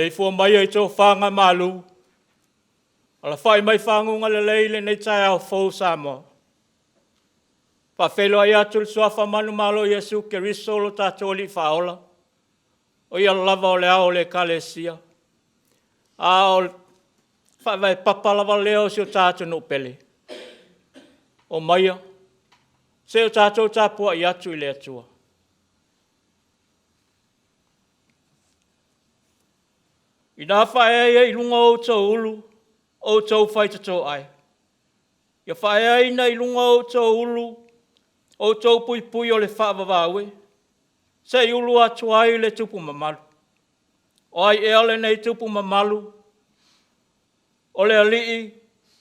Aimalefoa mai ai tō whanga malu. Ala whai mai whangunga le leile nei Taeao fōu Samoa. Whawhelo ai atu le suafa manu malo Yesu ke risolo tātou li whaola. O ia lava o le ao le kalesia. A o whawai papalava leo si o tātou no pele. O maia, se o tātou tāpua i atu i le atua. I nā whaeaia i lunga o tau ulu, o tau whaita tō ai. Ia whaeaina i lunga o tau ulu, o tau pui pui o le whaavawawe. Se i ulu atu ai le tupu mamalu. O ai eale nei tupu mamalu. O le alii,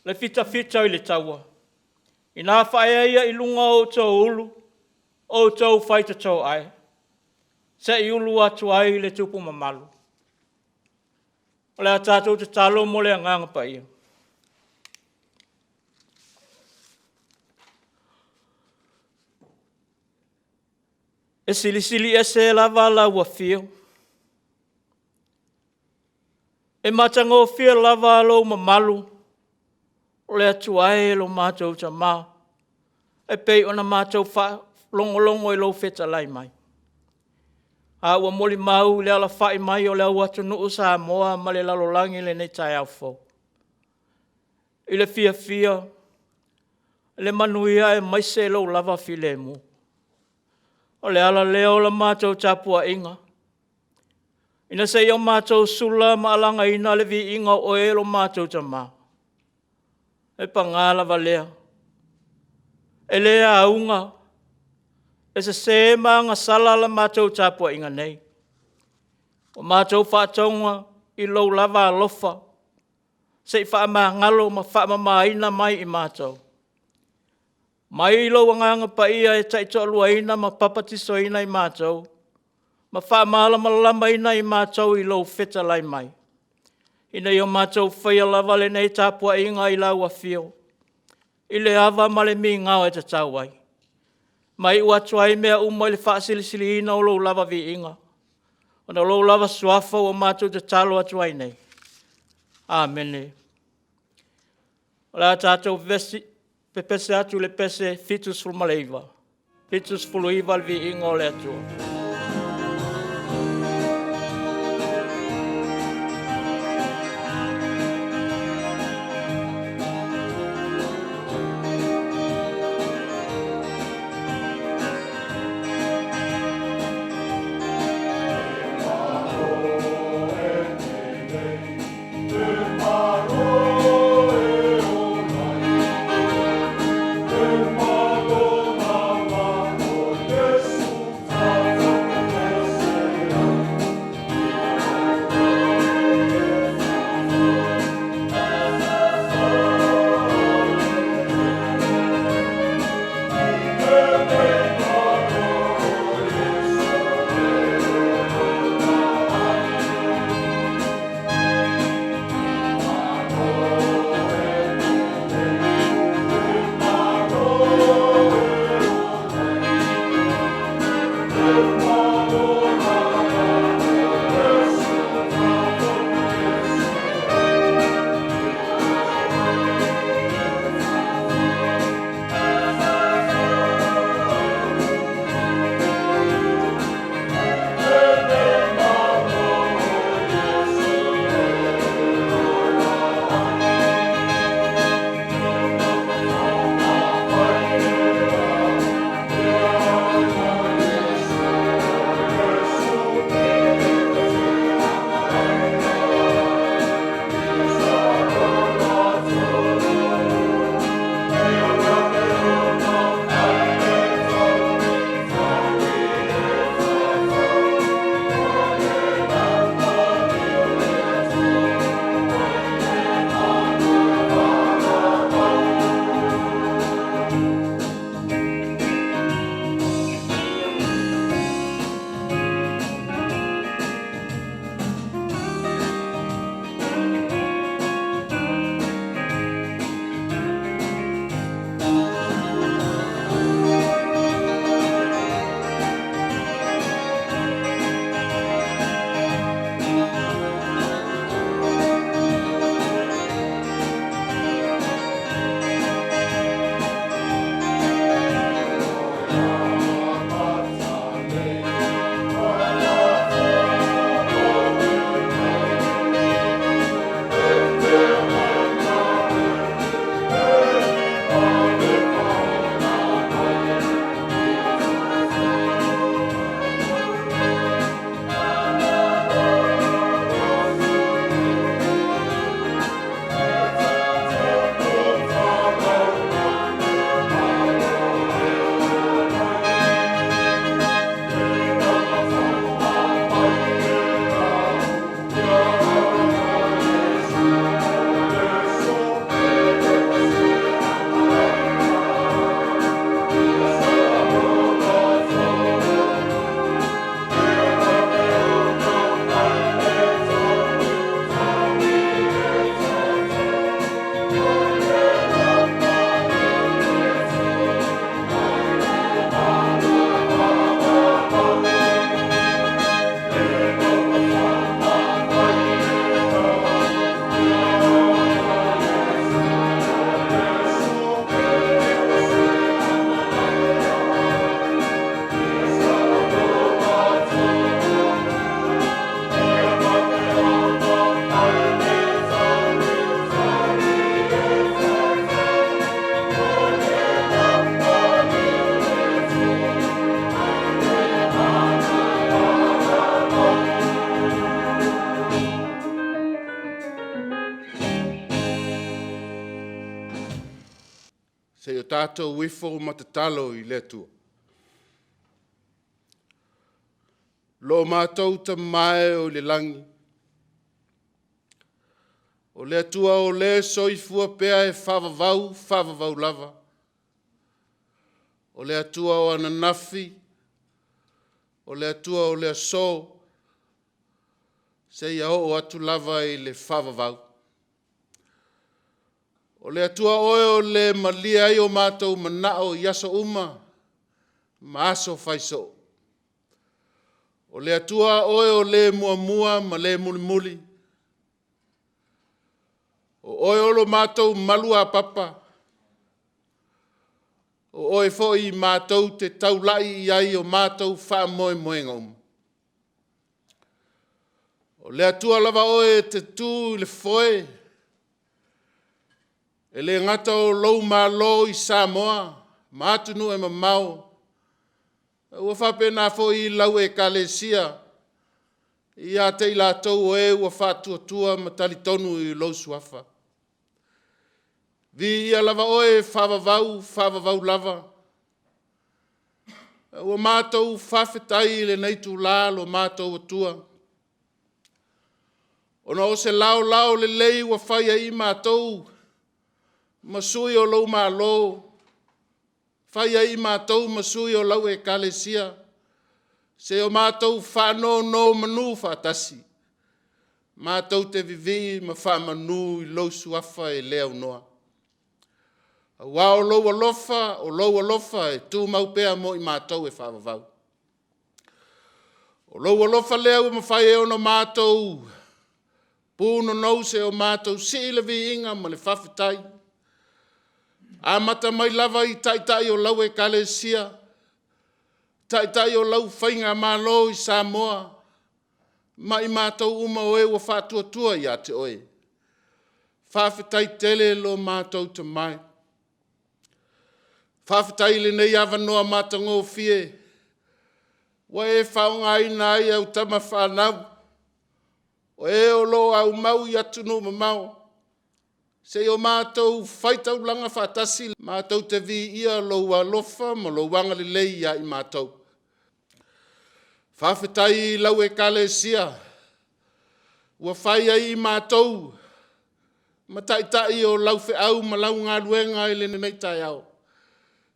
le fita fita i le taua. I nā whaeaia i lunga o tau ulu, o tau whaita tō ai. Se i ulu atu ai le tupu mamalu. O le a tātou te talo mo le anganga pa ia. E sili e se lava la ua fio. E matanga o fia lava alo mamalu. O le atu ai lo mātou ta mā. E pei ona mātou wha longo i lo feta lai mai. A ua moli mau le ala whai mai o le au atu nuu Samoa ma le lalolangi le nei Taeao fo. I le fia, le manuia e maise lo lava file mu. O le ala leo la mātou Tapuaiga. Ina se iau mātou sula ma alanga ina le vi inga o e lo mātou tamā. E pangala valea. E lea aunga. E se maanga sala la mātou Tapuaiga nei. O mātou whātaunga i lau lava alofa. Se i wha ngalo ma wha maina mai i mātou. Mai i lau anganga pa ia e taito alua ina ma papatiso ina i mātou. Ma wha maalama lama ina i mātou i lau feta lai mai. Ina i o mātou whaia lava le nei Tapuaiga i lau a fio. I le ava ma le mi ngao e te tauai. Mai ua tuai mea uma le whaasilisili ina o lau lava vi inga. O na lau lava suafa o mātou te talo atuai nei. Amene. O la tātou vesi, pepese atu le pese fitus fulmaleiva. Fitus fuluiva le vi inga o le atua. Thank you. tātou wifo matatalo I le tua. Lo mātou ta mai o le langi. O le atua o le soifua pea e whavavau lava. O le atua o ananafi. O le atua o le aso. Se ia o atu lava I le whavavau. O le atua oe o le malia I o mātou manao I aso uma. Maaso faiso. O le atua oe o le muamua ma le mulimuli. O oe o lo mātou malua papa. O oe fo I mātou te taulai I ai o mātou wha moe ngom. O le atua lava oe te tū le foe. E le ngata o lou malo I Samoa. Mātunu e mamau. Ua whapena fo I lau e kalesia. Ia te I lātou o e ua whātua matali tonu I Lausiva. Vi ia lava oe whavavau lava. Ua mātou whawhetai le neitu lā lo mātou atua. Ona o se lao le lei ua whaia I mātou. Masui o lau mālo. Whaia I mātou masui o lau e kalesia. Se o mātou whano no manu whatasi. Mātou te vivi ma whamanu I Lausiva e leo noa. Wa o lau alofa e tū maupea mo I mātou e whavavau. O lau alofa leo ma whaia o no mātou. Pūno nou se o mātou si le vi inga ma le whawhitai. A mata mai lava I taitai o lau e kalesia. Taitai o lau whainga mālo I Samoa. Mai mātou uma oe wa whātua I ate oe. Whawhitai tele lo mātou te mai. Whawhitai le nei awanoa mātango fie. Wa e whaunga ina ai au tama whanau. O e o lo au mau I atunu mamau. Se o mātou whaitau langa whatasi. Mātou te vi ia lo alofa ma lo wanga le lei ia I mātou. Whawhetai lau e kalesia. Ua whaia I mātou. Ma taitai o lau au ma lau ngā luenga I le nei Taeao.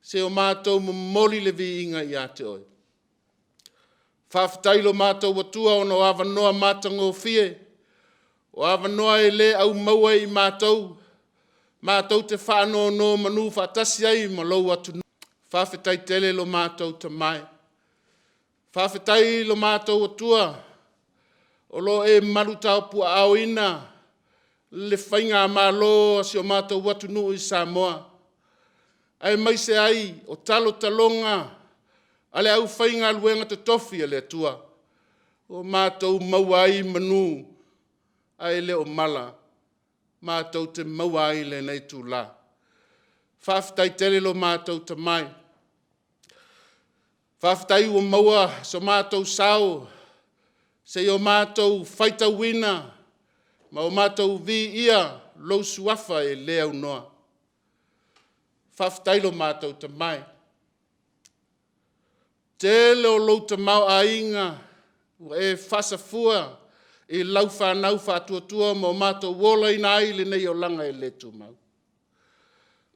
Se o mātou moli le vi inga I ate oe. Whawhetai lo mātou watua o no awanoa mātango fie. O awanoa e le au maua I mātou. Mātou te whāno no manu whatasi ai ma lau atu. Whawhetai tele lo mātou te mai. Whawhetai lo mātou atua. O lo e marutau pua au ina. Le whainga mālo si o mātou watu nu I Samoa. Ai mai se ai o talo talonga. Ale au whainga luenga te Tofi ale atua. O mātou mauai manu. Ai le o mala. Mātou te mauai le nei tū la. Whawhetai tele lo mātou te mai. Whawhetai ua maua so mātou sao. Se o mātou whaita wina. Ma o mātou vi ia Lausiva e leo noa. Whawhetai lo mātou te mai. Tele o lau te mau a inga. Ua e whasafua. E lau whanau whātua ma o mātou wola ina ai le nei o langa e le tū mau.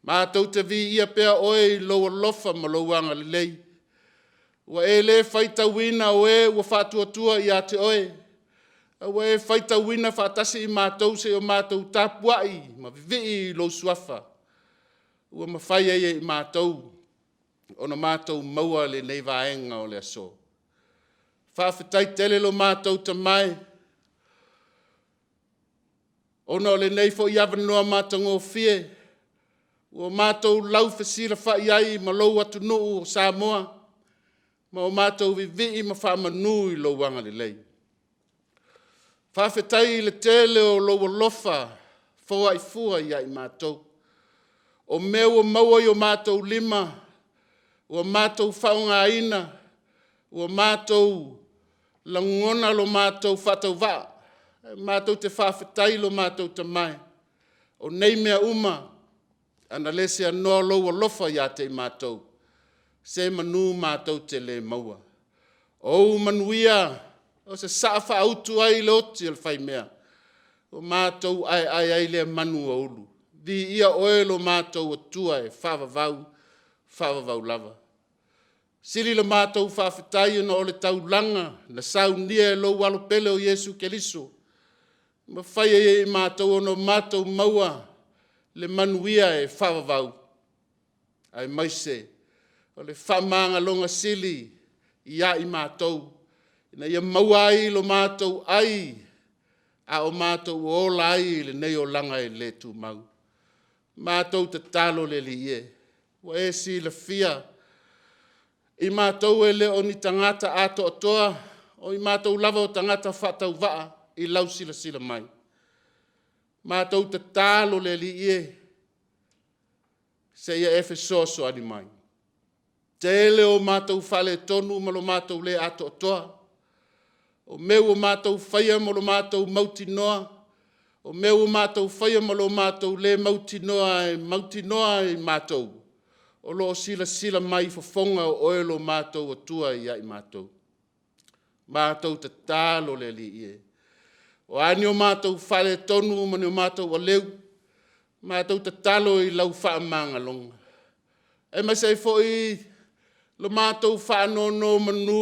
Mātou te vi ia pea oe I loa lofa ma louanga le lei. Ua e le whaita wina oe ua whātua I ate oe. Ua e whaita wina whātasi I mātou se o mātou Tapuaiga ma vivi I Lausiva. Ua ma whaia I mātou. Ona mātou maua le nei vaenga o le aso. Whawhetai tele lo mātou te mai. Ona le nei fo I awanoa mātango fie. Ua mātou lau whesira whai ai ma lou atu nuu o Samoa. Ma o mātou vivi ma whamanu I louanga le lei. Whawhetai le tele o lou lofa. Fua I fua I ai mātou. O mea maua I o mātou lima. Ua mātou whaunga ina. Ua mātou langona lo mātou whatau vaa. Mātou te whawhetai lo mātou te mai. O nei mea uma. Ana le se anoa lou alofa ia te mātou. Se manu mātou te le maua. O manuia, o se saafa autu ai le oti al fai mea. O mātou ai le manu o ulu. Vi ia oelo mātou o tua e whavavau lava. Siri le mātou whawhitai na o le taulanga, na saunia e lo walo pele o Yesu Keliso. Ma whai e mātou ono mātou maua, le manuia e whavavau. Ai maise, o le whamanga longa sili, ia i mātou. Ina ia maua ai lo mātou ai, a o mātou o ola ai le nei o langa e le tu mau. Mātou te talo le li e. Wa e si le fia. I mātou e le o ni tangata ato atoa, o i mātou lava o tangata whatau waa i lau sila mai. Mātou te talo le li e, se ia Efesoso ani mai. Te ele o mātou whale tonu malo mātou le ato atoa, o meu o mātou whaia malo mātou mauti noa, o meu o mātou whaia malo mātou le mauti noa e mātou. O lo sila mai fofonga o oelo mātou o tua ia i mātou. Mātou te talo le li e. O ani o mātou whale tonu mani o mātou o leu. Mātou te talo i lau whaamanga longa. E masai fo i lo mātou whaanono manu.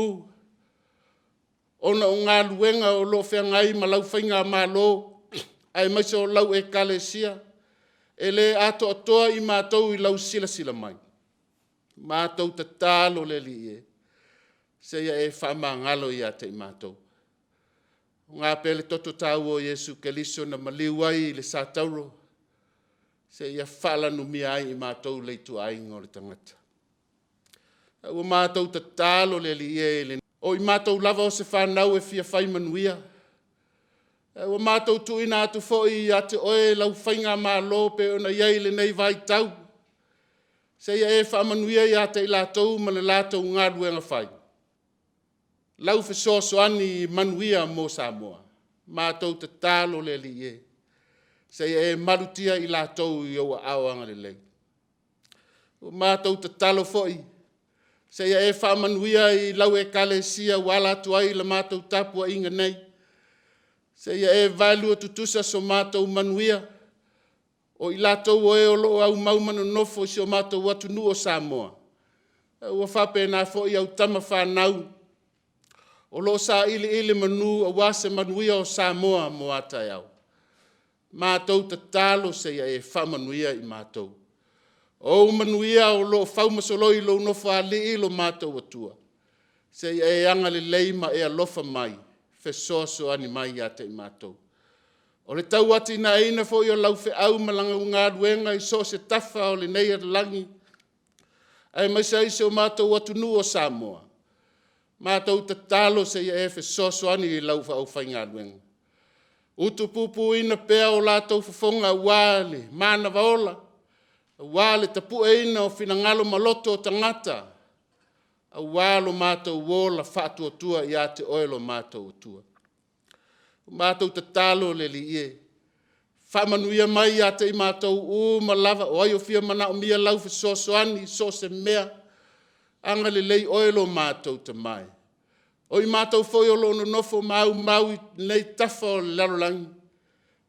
Ona o ngā luenga o lo whengai ma lau whainga mā lo. Ai masai o lau e kalesia. E le ato atoa i mātou i lau sila mai. Mātou te talo le li e. Se ia e whamangalo ia te i mātou. Ngā pele toto tau o Yesu Keliso na maliwai le sātauro. Se ia whalanu mia ai i mātou le tu aingo le tangata. O mātou te talo le li e. O i mātou lava o se whanau e fia whai manuia. O mātou tu ina atu foi a te oe lau whainga mā lope o na iei le nei vai tau. Se ia e whamanuia ia te i lātou ma le lātou ngā ruenga whai. Lau whesoso ani manuia mō Samoa. Mātou te tālo le li e. Se ia e marutia i lātou i oa awanga le lei. Mātou te talo foi. Se ia e whamanuia i lau e kalesia wala tuai la mātou Tapuaiga nei. Se ia e valua tutusa so mātou manuia. O i lātou o e o loo au maumanu nofo si o mātou watu nu o Samoa. Ua whape nā fo i au tama whanau. O loo sa ili manu a wase manuia o Samoa mo a Taeao. Mātou te talo se ia e whamanuia i mātou. O manuia o loo whaumasoloi lo nofo a li lo mātou atua. Se ia e anga le leima e alofa mai. Fesoso ani mai a te i mātou. O le tau ati na eina fo i o lau fe au malanga o ngā ruenga i so se tafa o le nei ar langi. Ai maisa i se o mātou atu nu o Samoa. Mātou te talo se ia e Efesoso ani i lau fa au whai ngā ruenga. Utu pupu ina pea o lātou fafonga wale, mana vaola. Wale tapuaiga o finangalo maloto o tangata. Walo mātou wola whātua tua i a te oelo mātou tua. Mātou te talo le li e. Whamanuia mai a te i mātou ma lava o ai o fia mana o mia lau fesoso ani so se mea. Anga le lei oelo mātou te mai. O i mātou foi o lono nofo mau i nei tafa o larolangi.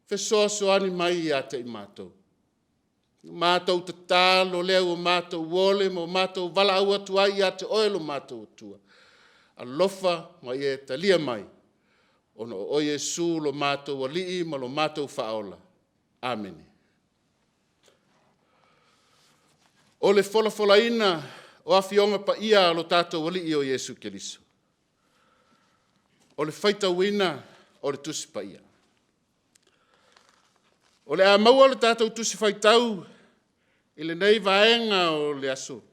Fesoso ani mai a te i mātou. Mātou te talo leo o mātou wole mo mātou wala au atu ai a te oelo mātou tua. Alofa mai e talia mai. Ono o Yesu lo mātou walii ma lo mātou whaola. Amen. O le fola ina o awhionga pa ia lo tātou walii o Yesu Keliso. O le whaitau ina o le tusi pa ia. O le a maua le tātou tusi whaitau i le nei vaenga o le aso.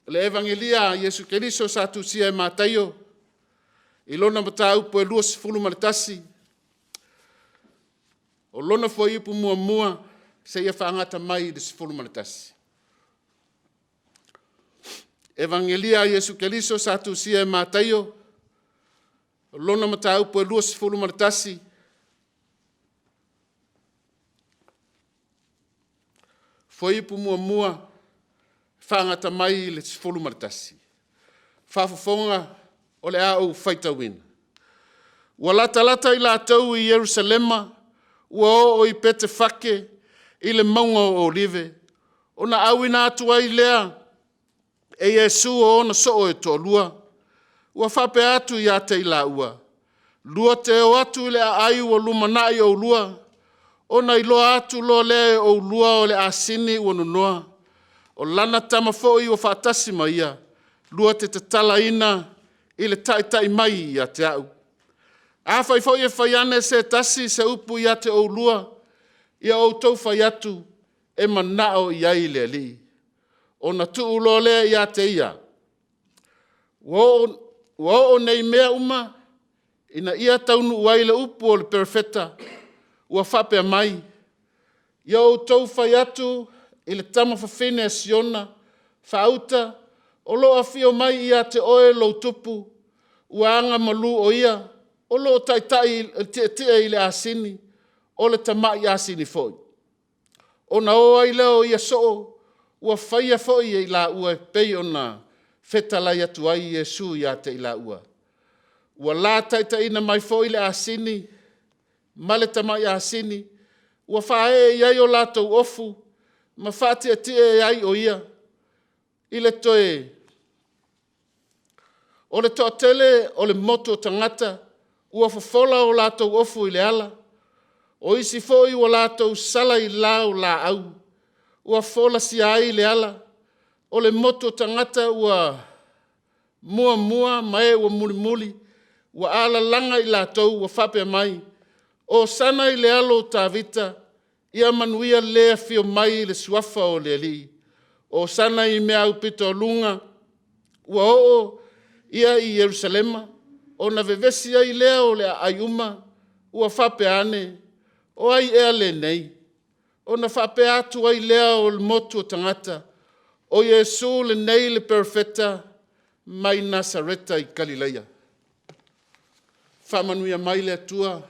Le evangelia Yesu Keliso sa tusia e mātaio i lona matau po e luas fulu maletasi. O lona fo ipu mua se ia whaangata mai i fulu maletasi. Evangelia Yesu Keliso sa tusia e mātaio o lona matau po e luas fulu maletasi. foipu mua, whangata mai le tifolu maritasi. Whafafonga o le au whaitawina. Ua lata i la tau i Yerusalema, ua o i pete whake i le maunga o olive. Ona awina atu ai lea, e Yesu o ona soo e tōlua. Ua whape atu i ate i la ua. Lua te o atu le ai ua lumanai o lua. Ona i loa atu lo le o lua o le asini ua nunoa. O lana tamafo i ua whaatasi maia. Lua te tatala ina i le tai mai i a Taeao. A whaifo i e whaiane se tasi se upu i a te o lua. I a o tau whai atu e manao i ai le li. O na tuu lo le i a te ia. Wo o nei mea uma. Ina ia taunu uai le upu o le perfeta. Ua whapea mai. I a o tau whai atu i le tama whawhine a siona. Whauta. O loa fio mai i a te oe lo tupu. Ua anga malu o ia. O lo tai tia i le asini. O le tama i asini foi. O na oa i leo i a soo. Ua whaia foi i la ua pei o na whetalai atu ai Yesu i a te i la ua. Ua la tai na mai foi le asini. Male tama i asini. Ua whae i ai o latou ofu. Ma whaatia tia i ai o ia. I le toe. O le toa tele o le moto tangata. Ua whafola o latou ofu i le ala. O isi foi o latou sala i lau la au. Ua fola si ai le ala. O le moto tangata ua mua mai ua muli. Ua ala langa i latou ua whapea mai. O sana i le alo tavita. Ia manuia lea fio mai le suafa o le li. O sana i mea upito lunga. Ua oo ia i Yerusalema. O na vevesi ai lea o le aiuma. Ua whapea ane. O ai ea le nei. O na whapea atu ai lea o le motu o tangata. O Yesu le nei le perfeta. Mai Nasareta i Galileia. Whamanuia mai le atua.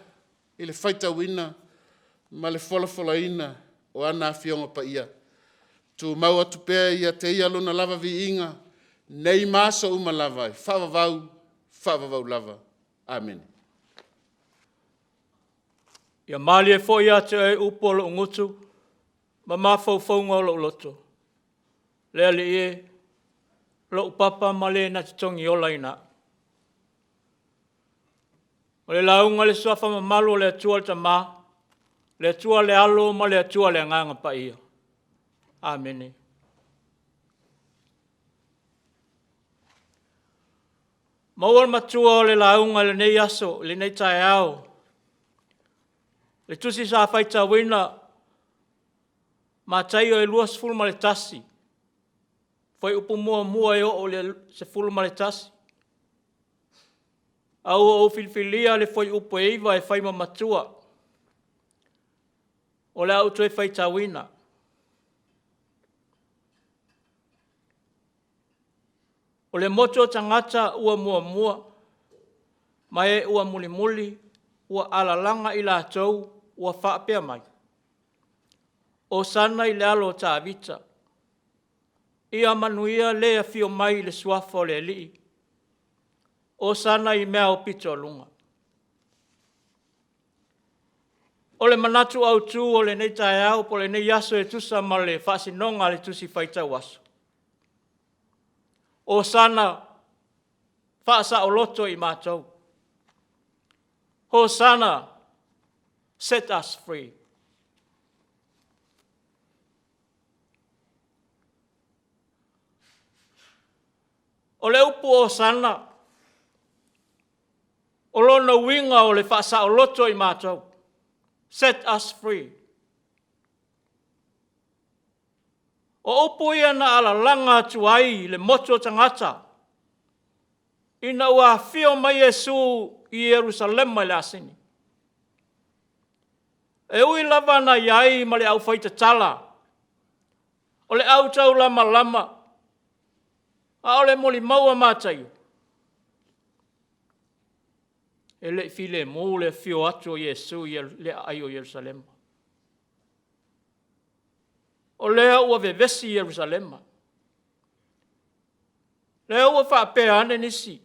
I le whaita wina. Ma le fola ina. O ana fionga pa ia. Tu mau atu pea ia te ia lona lava vi inga. Nei maso uma lava. Whavavau lava. Amen. Ia mali e fo ia te e upo lo ngutu. Ma mafau faunga lo loto. Lea li e. Lo upapa male na titongi ola ina. O le launga le suafa ma malu le atua le tama. Le atua le alo ma le atua le nganga pa ia. Amen. Mawal matua o le launga le nei aso, le nei Taeao. Le tusi sa whaita wina. Ma taio e luas fulma le tasi. Foi upu mua e o le se fulma le tasi. Au o filfilia le foi upu eiva e whaima matua. O le auto e whaita wina. O le moto tangata ua mua. Mai ua muli. Ua alalanga i la tau. Ua whaapea mai. O sana i le alo ta avita. Ia manuia lea fio mai le suafo le li. O sana i mea o pito lunga. O le manatu au tu o le nei Taeao po le nei yaso e tusa ma le whasinonga le tusi whaita waso. O sana whaasa o loto i mātou. Ho sana set us free. O le upu o sana. O lona winga o le whaasa o loto i mātou. Set us free. O upu ia na ala langa atu ai le moto tangata. Ina ua fio mai Yesu i Yerusalema le asini. E ui lava na iai ma le au whaita tala. O le au tau lama. A o le moli maua mātai. E le file mō le fio atu o Yesu i le ai o Yerusalema. O lea ua vevesi Yerusalema. Lea ua whaapea ane nisi.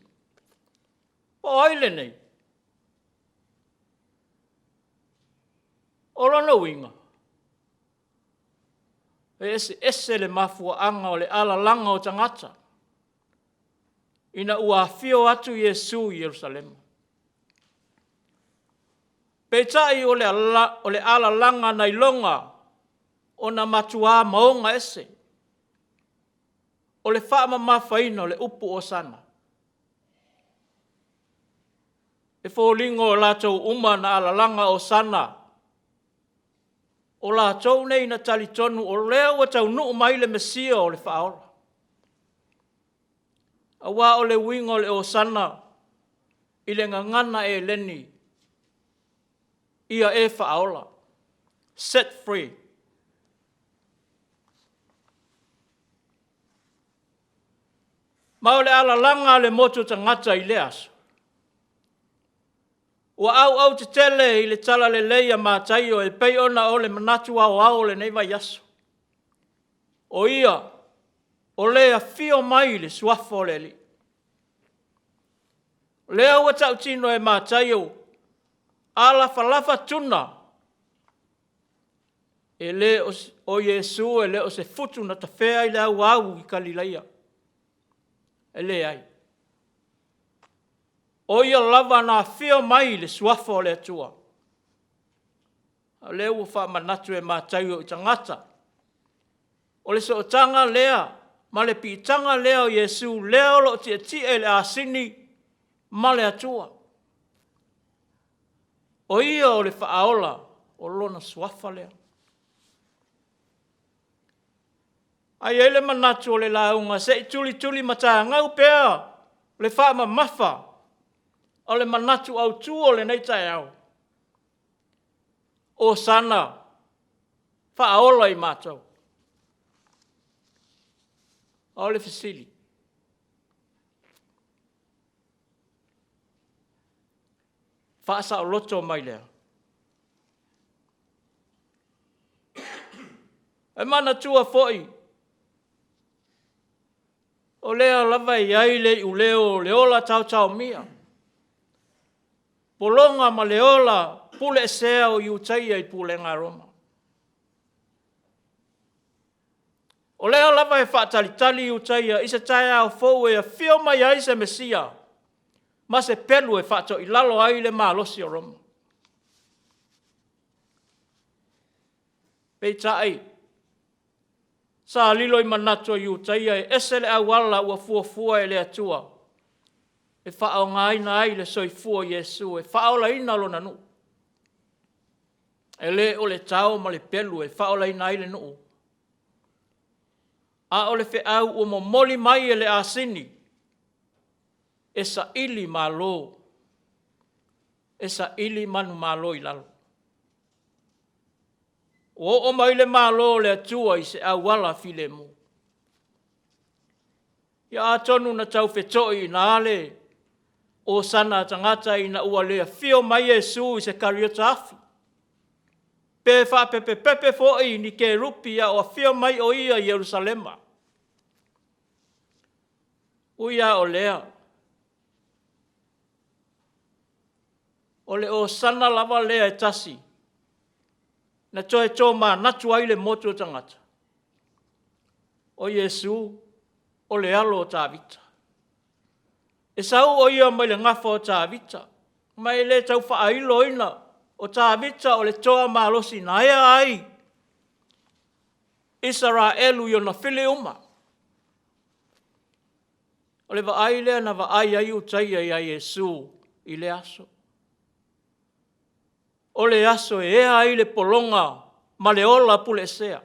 O aile nei. O rana winga. Ese le mafua anga o le ala langa o tangata. Ina ua fio atu Yesu Yerusalema. Peitai o le ala langa na ilonga o na matua maonga ese. O le whaama mawhaina o le upu o sana. E fōlingo o lātou uma na ala langa o sana. O lātou nei na talitonu o lea ua tau nuu mai le mesia o le whaola. A wā o le wingo le o sana i le ngangana e leni. Ia e whaola. Set free. Mao le ala langa le motu tangata i le aso. Ua au te tele i le tala le leia mātai o e pei ona o le manatu au le neiva yaso. O ia, o lea fio mai le suafo le li. Lea ua tau tino e mātai o ala falafa tuna. E le o Yesu e le o se futu na tawhea i le au i Galileia. E le ai. O ia lava na fio mai le suafo le atua. A le ua wha manatu e mātai o i tangata. O le so tanga lea, ma le pi tanga lea o Yesu, lea o lo ti e le asini, ma le atua. O ia o le whaaola, o lona suafa lea. Ai ele manatu o le launga, se i tuli mata ngau pēa, le whaama mafa, o le manatu au tu o le nei Taeao. O sana, whaaola i mātou. O le fisili. Whaasa o loto mai lea. E mana tua foi. O lea lava i aile i uleo leola tau mia. Polonga ma leola pule sea o iutaia i Pulega Roma. O lea lava e whaatalitali iutaia i se Taeao fou e a fio mai ai se Mesia. Ma se pelu e whaato i lalo ai le malosi o Roma. Peitai. Sa lilo i manato i utaia e ese le awala ua fuafua e le atua. E whaao ngaina ai le soifua Yesu e whaola ina lo nanu. E le o le tau ma le pelu e whaola ina ai le nuu. A o le whiau ua momoli mai e le asini. E sa ili malo. E sa ili manu malo i lalo. O mai le malo le atua i se awala file mu. Ia atonu na tau whetoi na ale o sana tangata i na ua lea fio mai Yesu i se kariota afi. Pe wha pepe foi ni ke rupi ia o fio mai o ia Yerusalema. Uia o lea. O le o sana lava lea e tasi. Na toe tō mā natu ai le motu o tangata. O Yesu, o le alo o tā vita. E sau o ia mai le ngafa o tā vita. Mai le tau whaailo ina o tā vita o le toa mālosi na ea ai. Israelu i o na while uma. O le vaai lea na vaai ai utaia i a Yesu i le aso. O le aso e ea ai le polonga ma le ola pule sea.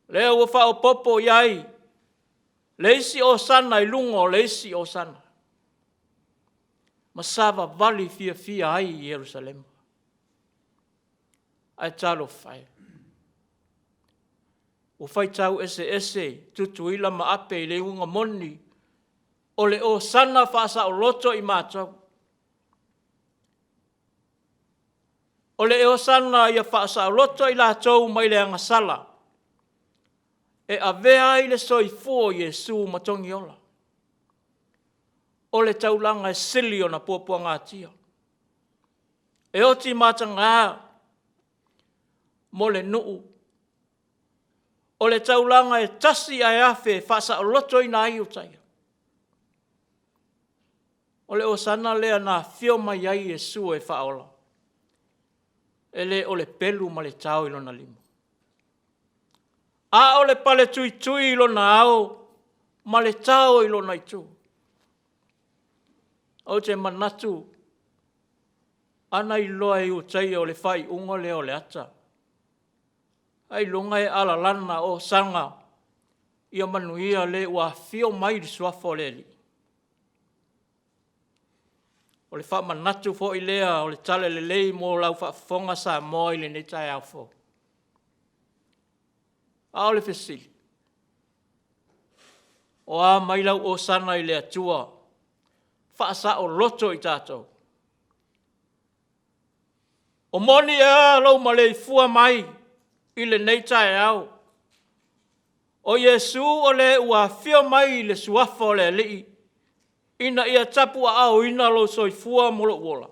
Lea ua whao popo iai. Leisi o sana i lungo leisi o sana. Masava vali fia ai i Jerusalem. Ai talo whai. O whai tau ese tutu ila ma ape i le unga moni. O le o sana whaasa o loto i mātau. O le e osana ia whaasa loto i la tau mai le angasala. E a vea i le soifua Iesu matongi ola. O le taulanga e sili o na puapua ngātia. E oti matanga mo le nuu. O le taulanga e tasi ai afe whaasa loto i na iutaia. O le osana lea na fio mai ai Iesu e whaola. Ele o le pelu ma le tau ilo na limo. A o le pale tui tui ilo na ao, ma le tau ilo na itu. O te manatu, ana i loa i utai o le whai unga le o le ata. Ai lunga e ala lana o sanga, ia manuia le ua fio mai di suafo le li. O le wha manatu fo i lea, o le tale le lei mo lau wha fonga sa moa i le ne Taeao fo. A o le fesili. O a mai lau o sana i le atua, wha sa o loto i tātou. O moni e lau ma le fua mai i le ne Taeao. O Iesu o le ua fio mai i le suafo le lii. Ina ia tapu a au ina lo soifua molo wola.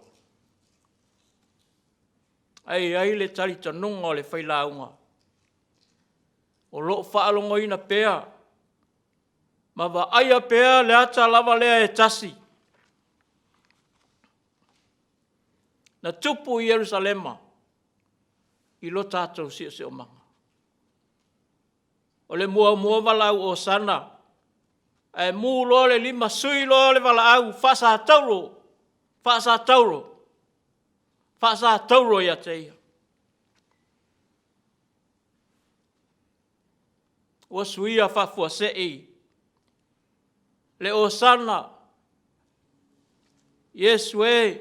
Ai le tali tanunga o le whailaunga. O lo whaalongo ina pea. Ma wa aia pea le ata lava lea e tasi. Na tupu i Yerusalema. I lo tātou si o manga. O le mua walau o sana. E mū lo le lima sui lo le wala au, whasa tauro ia te ia. Ua suia whafua se i. Le o sana, Yesu e,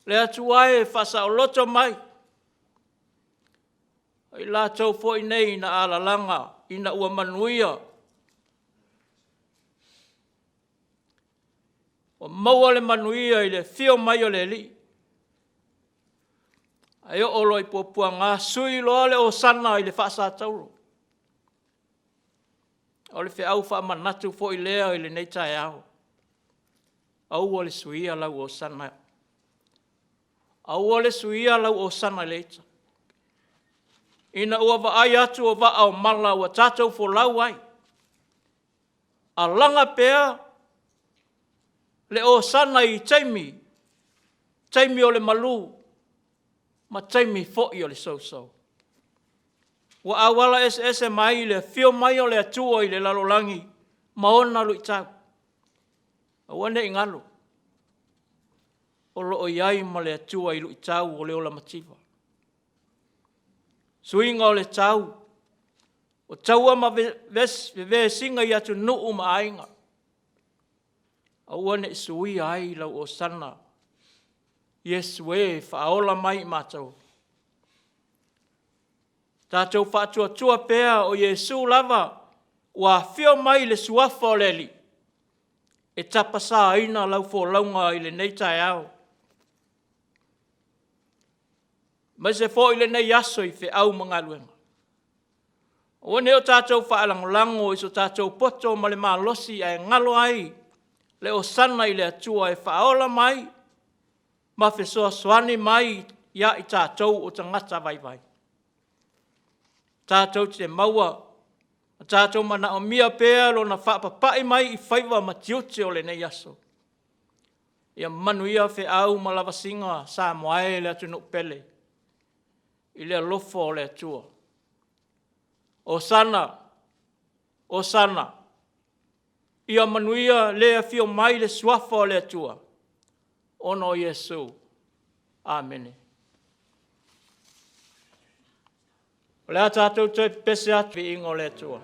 le atu ai whasa o loto mai. I la tau fo i nei na ala langa, ina ua manuia. O maua le manuia i le fio mai o le li. Ai o olo i popua ngā sui loa le o sana i le whaasa tauro. O le whi au wha manatu fo i lea i le nei Taeao. Au o le suia lau o sana. Au o le suia lau o sana leita. Ina ua wa ai atu o wa au mala ua tātou fo lau ai. A langa pea le o sana i taimi o le malu, ma taimi fo i o le sau. Wa awala ese mai le fio mai o le atua i le lalolangi, ma ona lu i tau. A wane i ngalo. O lo o iai ma le atua i lu i tau o le ola mativa. Suinga o le tau, o taua ma ve singa i atu nuu ma ainga. Aua ne sui ai lau o sana. Yesu e whaola mai mātou. Tātou whaatua tua pēa o Yesu lava. Ua whio mai le suafa o leli. E tapasa aina lau fo launga i le nei Taeao. Mai se fo i le nei aso i whi au mga luenga. O ne o tātou whaalangolango i so tātou poto ma le malosi e ngalo ai. Le o sana i le atua e whaola mai, ma whesoa soani mai ia i tātou o tangata vai. Tātou te maua, tātou mana o mia pēa lo na whaapapai mai i whaiwa ma tiuti o le nei aso. Ia manuia whe au malawa singa sa moae le atu nuk pele, i le lofo o le atua. O sana, ia manuia lea fio mai le suafa o le atua. Ono Yesu. Amen. O lea tātou te pese atu i ingo le atua.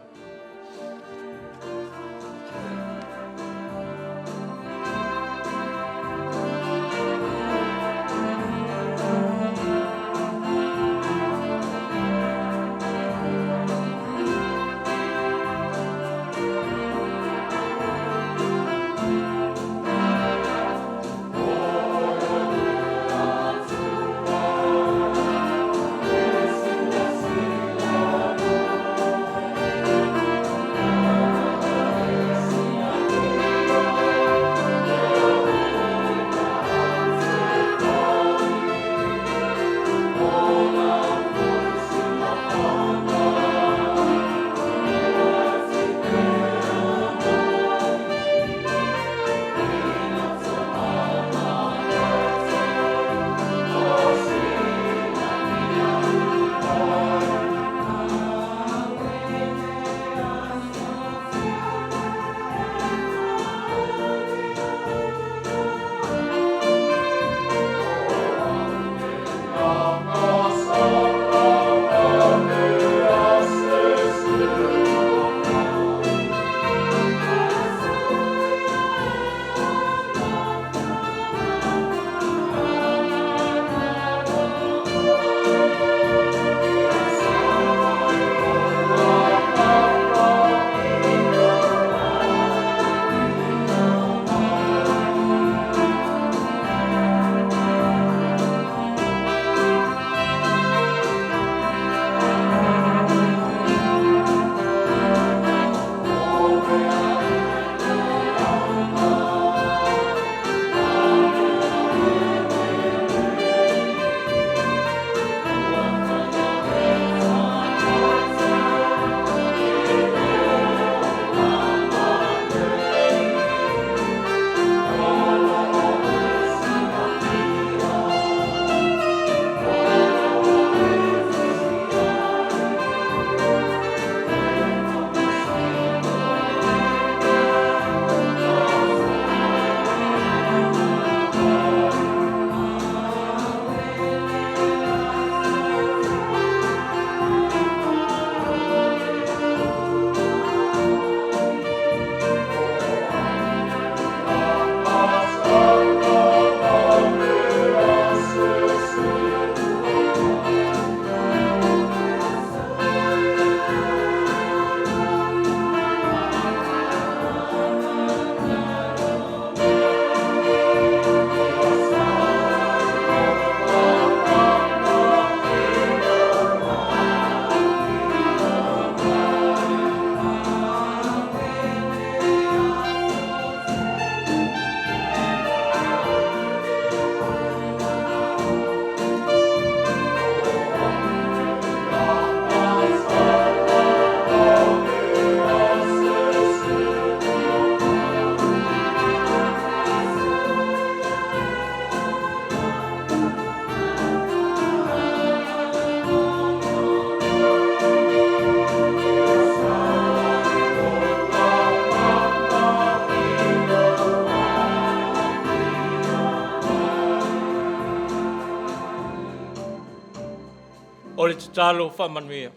le talo whamanuia.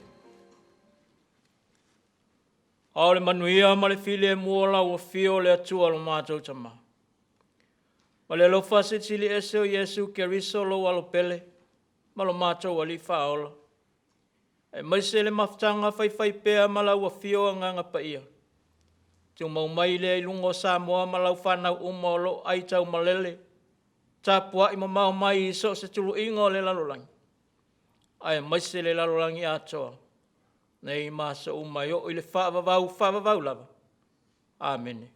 O le manuia ma le file muola ua fio le atua lo mātou tama. Ma le lo fase tili ese o Yesu ke riso lo alo pele, ma lo mātou ali whaola. E maise le maftanga whai pea ma lau a fio a nganga pa ia. Tiu mau mai le ilungo Samoa ma lau whanau umolo ai tau malele. Tapuaiga ma mau mai iso se tulu ingo le lalolangi. Ai maise le lalolangi atoa. Nei masa umai o ile whaavavau lava. Amen.